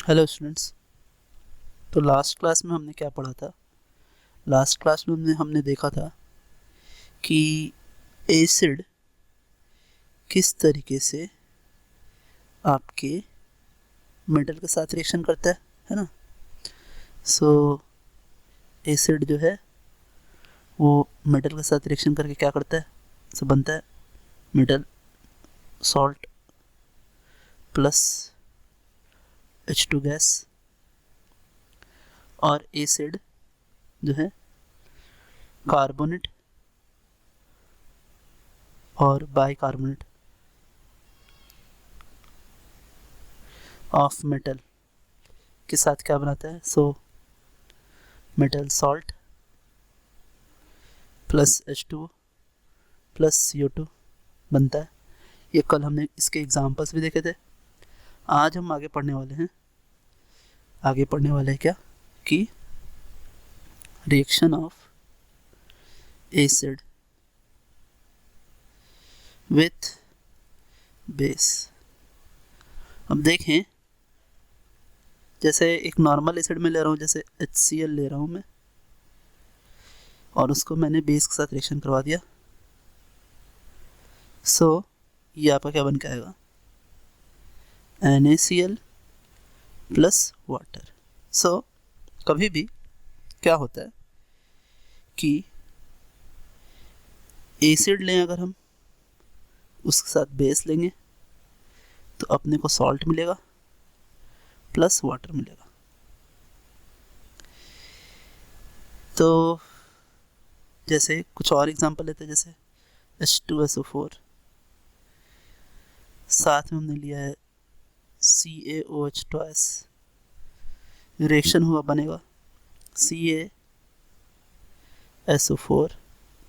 Hello students. तो last class में हमने क्या पढ़ा था? लास्ट क्लास में हमने देखा था कि एसिड किस तरीके से आपके मेटल के साथ रिएक्शन करता है ना। सो एसिड जो है वो मेटल के साथ रिएक्शन करके क्या करता है? सो बनता है metal salt plus H2 gas, और एसिड जो है कार्बोनेट और बाइकार्बोनेट ऑफ मेटल के साथ क्या बनाता है? So metal salt plus H2 plus CO2 बनता है। ये कल हमने इसके एग्जांपल्स भी देखे थे। आज हम आगे पढ़ने वाले हैं क्या कि reaction of acid with base. अब देखें, जैसे एक नॉर्मल एसिड में ले रहा हूँ, जैसे HCl ले रहा हूँ मैं, और उसको मैंने बेस के साथ रिएक्शन करवा दिया। सो ये आपका क्या बन के आएगा? NaCl plus water. सो कभी भी क्या होता है कि एसिड लें अगर हम, उसके साथ बेस लेंगे तो अपने को सॉल्ट मिलेगा प्लस वाटर मिलेगा। तो जैसे कुछ और एग्जांपल लेते हैं, जैसे H2SO4, साथ में हमने लिया है CaOH ट्वाइस, रिएक्शन हुआ बनेगा CaSO4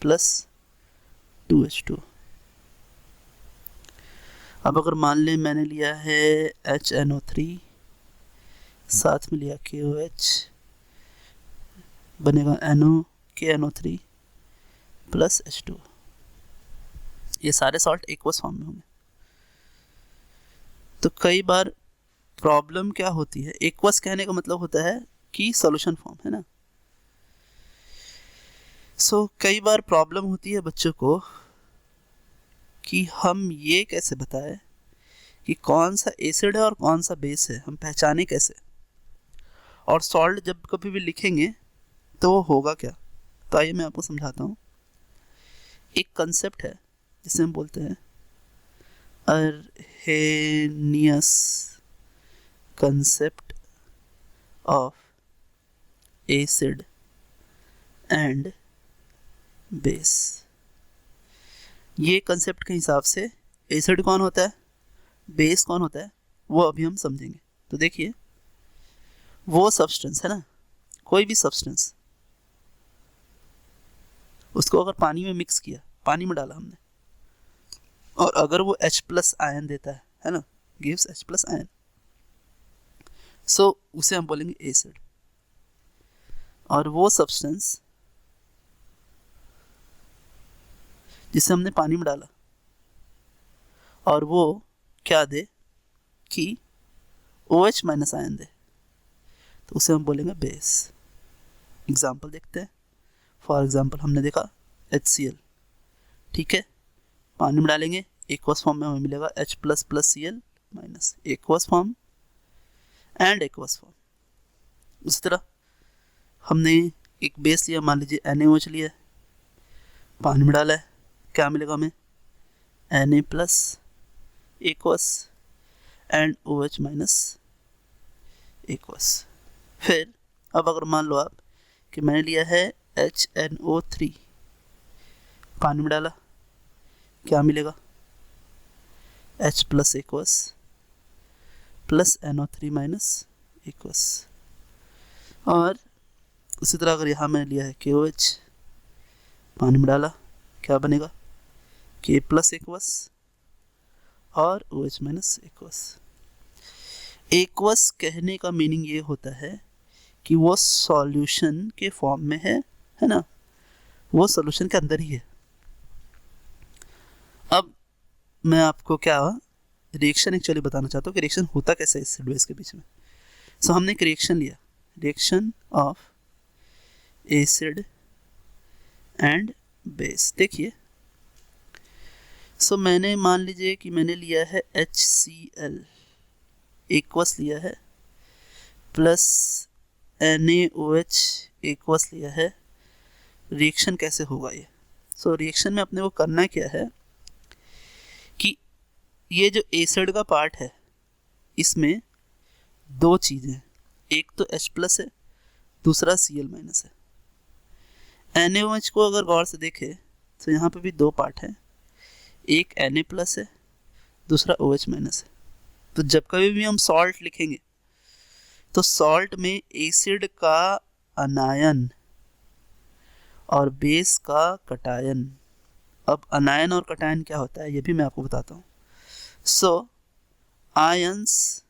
प्लस 2H2। अब अगर मान लें मैंने लिया है HNO3, साथ में लिया KOH, बनेगा KNO3 प्लस H2। ये सारे सॉल्ट एक्वस फॉर्म में होंगे। तो कई बार प्रॉब्लम क्या होती है, एक्वस कहने का मतलब होता है कि सॉल्यूशन फॉर्म, है ना। सो कई बार प्रॉब्लम होती है बच्चों को कि हम ये कैसे बताएं कि कौन सा एसिड है और कौन सा बेस है, हम पहचाने कैसे। और सॉल्ट जब कभी भी लिखेंगे तो वो होगा क्या, तो आइए मैं आपको समझाता हूँ। एक कंसेप्ट है जिसे हम बोलते हैं Arrhenius concept of acid and base. ये कंसेप्ट के हिसाब से एसिड कौन होता है, बेस कौन होता है, वो अभी हम समझेंगे। तो देखिए, वो सब्सटेंस है ना, कोई भी सब्सटेंस, उसको अगर पानी में मिक्स किया, पानी में डाला हमने, और अगर वो H प्लस आयन देता है ना, गिव्स H प्लस आयन, सो उसे हम बोलेंगे एसिड। और वो सब्सटेंस जिसे हमने पानी में डाला और वो क्या दे कि OH माइनस आयन दे, तो उसे हम बोलेंगे बेस। एग्जाम्पल देखते हैं। फॉर एग्जाम्पल हमने देखा HCl, ठीक है, पानी में डालेंगे एक्वस फॉर्म में हमें मिलेगा H plus plus Cl minus, aqueous form and aqueous form. उसी तरह हमने एक बेस लिया, मान लीजिए NaOH लिया, पानी में डाला है, क्या मिलेगा हमें? Na plus aqueous and OH minus aqueous. फिर अब अगर मान लो आप कि मैंने लिया है HNO3, पानी में डाला, क्या मिलेगा? H plus aqueous plus NO3 minus aqueous. और उसी तरह अगर यहाँ मैंने लिया है KOH, पानी में डाला, क्या बनेगा? K प्लस एक्वस और OH माइनस एक्वस। एक्वस कहने का मीनिंग ये होता है कि वो सॉल्यूशन के फॉर्म में है ना, वो सॉल्यूशन के अंदर ही है। अब मैं आपको क्या रिएक्शन एक्चुअली बताना चाहता हूँ कि रिएक्शन होता कैसे है एसिड बेस के बीच में। सो हमने एक रिएक्शन लिया, reaction of acid and base. देखिए, सो मैंने मान लीजिए कि मैंने लिया है HCl एक्वस लिया है प्लस NaOH एक्वस लिया है। रिएक्शन कैसे होगा ये? सो रिएक्शन में अपने को करना क्या है कि ये जो एसिड का पार्ट है इसमें दो चीज़ें, एक तो H+ है, दूसरा Cl- है। NaOH को अगर गौर से देखें तो यहाँ पे भी दो पार्ट हैं, एक Na+ है, दूसरा OH- है। तो जब कभी भी हम सॉल्ट लिखेंगे तो सॉल्ट में एसिड का अनायन और बेस का कटायन। अब अनायन और कटायन क्या होता है ये भी मैं आपको बताता हूँ। सो आयंस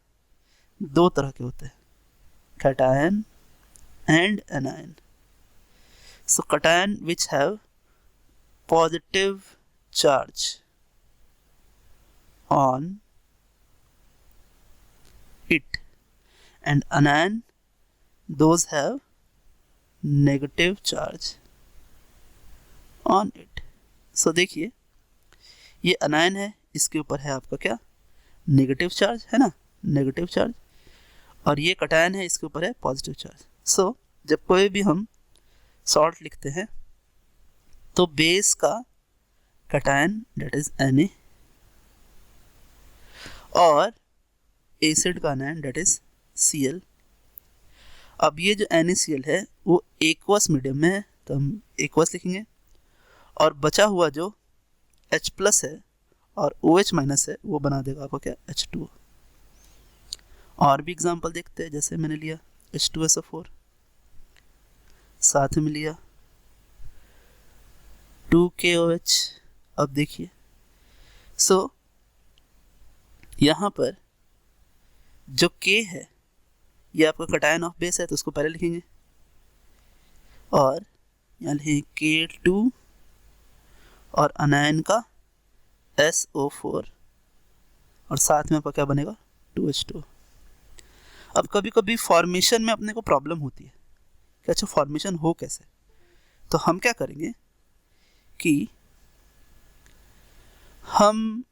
दो तरह के होते हैं, cation and anion. So cation which have positive charge on it and anion those have negative charge on it। सो देखिए, ये अनायन है, इसके ऊपर है आपका क्या, नेगेटिव चार्ज है ना, नेगेटिव चार्ज, और ये कटायन है, इसके ऊपर है पॉजिटिव चार्ज। सो जब कोई भी हम सॉल्ट लिखते हैं तो बेस का कटायन डेट इज Na और एसिड का अनायन डेट इज Cl। अब ये जो NaCl है वो एक्वस मीडियम में है तो हम एक्वस लिखेंगे, और बचा हुआ जो H+ है और OH- है वो बना देगा आपको क्या, H2O। और भी एग्जांपल देखते हैं, जैसे मैंने लिया H2SO4, साथ में लिया 2KOH। अब देखिए, सो यहाँ पर जो K है ये आपका कटायन ऑफ बेस है तो उसको पहले लिखेंगे, और यहाँ लिखेंगे K2 और अनायन का SO4, और साथ में आपका क्या बनेगा 2H2। अब कभी कभी फॉर्मेशन में अपने को प्रॉब्लम होती है कि अच्छा फॉर्मेशन हो कैसे, तो हम क्या करेंगे कि हम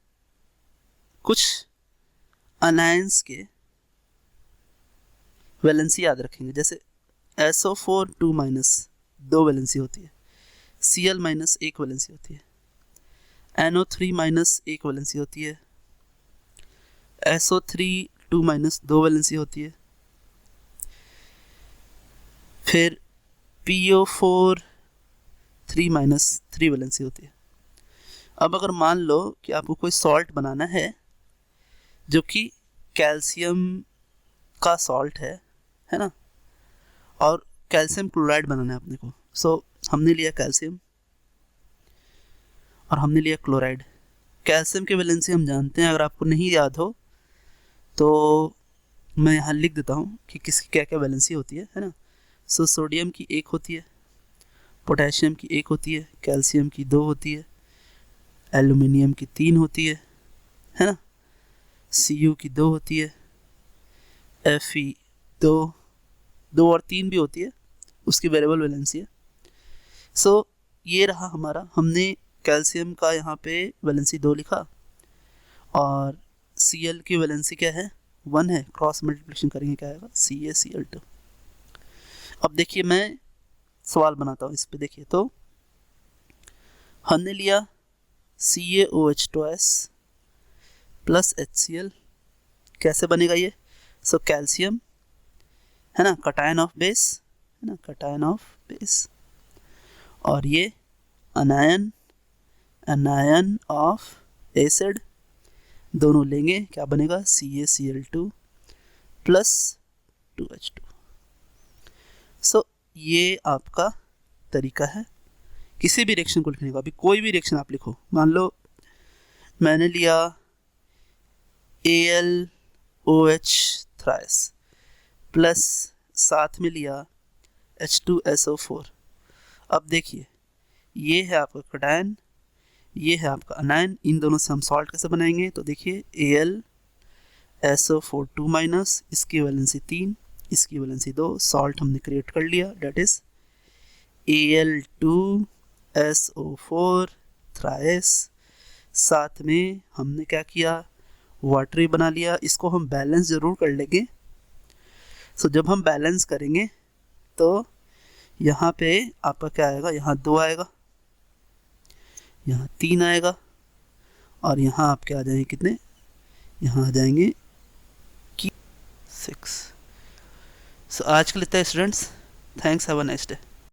कुछ अनायंस के वैलेंसी याद रखेंगे। जैसे SO4 2- दो वैलेंसी होती है, Cl- एक वैलेंसी होती है, NO3- एक वैलेंसी होती है, SO3 2- दो वैलेंसी होती है, फिर PO4 3- थ्री वैलेंसी होती है। अब अगर मान लो कि आपको कोई सॉल्ट बनाना है जो कि कैल्शियम का सॉल्ट है ना, और कैल्शियम क्लोराइड बनाना है अपने को। सो हमने लिया कैल्शियम और हमने लिया क्लोराइड। कैल्शियम की वैलेंसी हम जानते हैं, अगर आपको नहीं याद हो तो मैं यहाँ लिख देता हूँ कि किसकी क्या क्या वैलेंसी होती है ना। सो सोडियम की एक होती है, पोटेशियम की एक होती है, कैल्शियम की दो होती है, एल्युमिनियम की तीन होती है ना, Cu की दो होती है, Fe दो और तीन भी होती है, उसकी वेरिएबल वैलेंसी है। सो ये रहा हमारा, हमने कैल्शियम का यहाँ पे वैलेंसी 2 लिखा, और Cl की वैलेंसी क्या है 1 है, क्रॉस मल्टीप्लिकेशन करेंगे क्या आएगा CaCl2। अब देखिए मैं सवाल बनाता हूँ इस पे। देखिए तो हमने लिया CaOH2S प्लस HCl, कैसे बनेगा ये, सो कैल्शियम है ना, कटायन ऑफ बेस है ना, कटायन ऑफ बेस, और ये अनायन ऑफ एसिड, दोनों लेंगे क्या बनेगा CaCl2 प्लस 2H2। सो ये आपका तरीका है किसी भी रिएक्शन को लिखने का। अभी कोई भी रिएक्शन आप लिखो, मान लो मैंने लिया AlOH थ्राइस प्लस साथ में लिया H2SO4। अब देखिए ये है आपका कटायन, ये है आपका अनायन, इन दोनों से हम सॉल्ट कैसे बनाएंगे, तो देखिए AlSO4 2-, इसकी वैलेंसी 3, इसकी वैलेंसी 2, सॉल्ट हमने क्रिएट कर लिया, डेट इज Al2SO4 थ्राइस। साथ में हमने क्या किया, वाटर ही बना लिया। इसको हम बैलेंस ज़रूर कर लेंगे। सो जब हम बैलेंस करेंगे तो यहाँ पे आपका क्या आएगा, यहाँ 2 आएगा, यहाँ 3 आएगा, और यहाँ आपके आ जाएंगे कितने, यहाँ आ जाएंगे 6। सो आज के लिए इतना students, thanks, have a nice day.